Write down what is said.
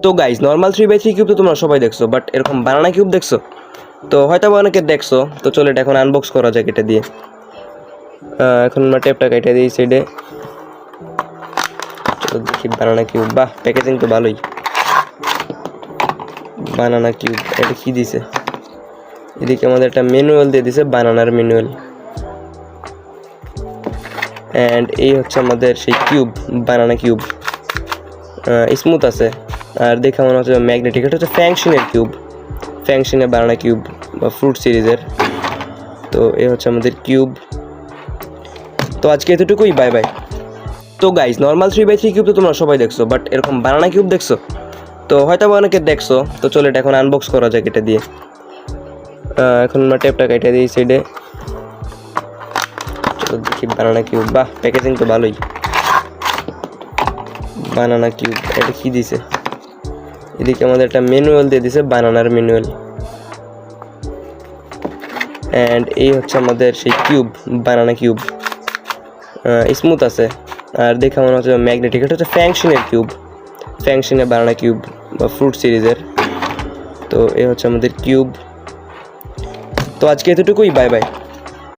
তো guys normal 3x3 cube তো তোমরা সবাই দেখছো, বাট এরকম বানানা কিউব দেখছো? তো হয়তো অনেকে দেখছো। তো চলো এটা এখন আনবক্স করা যাক এটা দিয়ে। এখন আমরা টেপটা কেটে দিই সাইডে। চলো দেখি বানানা কিউব। বাহ, প্যাকেজিং তো ভালোই। বানানা কিউব এটা কি দিছে? এদিকে আমাদের একটা ম্যানুয়াল দিয়ে দিছে, বানানার ম্যানুয়াল। অ্যান্ড এই হচ্ছে আমাদের সেই কিউব, বানানা কিউব। স্মুথ আছে আর দেখে মনে হচ্ছে ম্যাগনেটিক। এটা হচ্ছে ফ্যাংশনের কিউব, ফ্যাংশনের বানানা কিউব বা ফ্রুট সিরিজের। তো এই হচ্ছে আমাদের কিউব। তো আজকে এতটুকুই, বাই বাই। তো গাইজ নর্মাল 3x3 কিউব তো তোমরা সবাই দেখছো, বাট এরকম বানানা কিউব দেখছো? তো হয়তো অনেকে দেখছো। তো চলো এটা এখন আনবক্স করা যাক এটা দিয়ে। এখন আমরা টেপটা কেটে দিই সাইডে। চলো দেখি বানানা কিউব। বাহ, প্যাকেজিং তো ভালোই। বানানা কিউব এটা কি দিছে? এদিকে আমাদের একটা ম্যানুয়াল দিয়ে দিছে, বানানার ম্যানুয়াল। অ্যান্ড এই হচ্ছে আমাদের সেই কিউব, বানানা কিউব। স্মুথ আছে আর দেখে মনে হচ্ছে ম্যাগনেটিক। এটা হচ্ছে ফ্যাংশনের কিউব, ফ্যাংশনের বানানা কিউব বা ফ্রুট সিরিজের। তো এই হচ্ছে আমাদের কিউব। তো আজকে এতটুকুই, বাই বাই।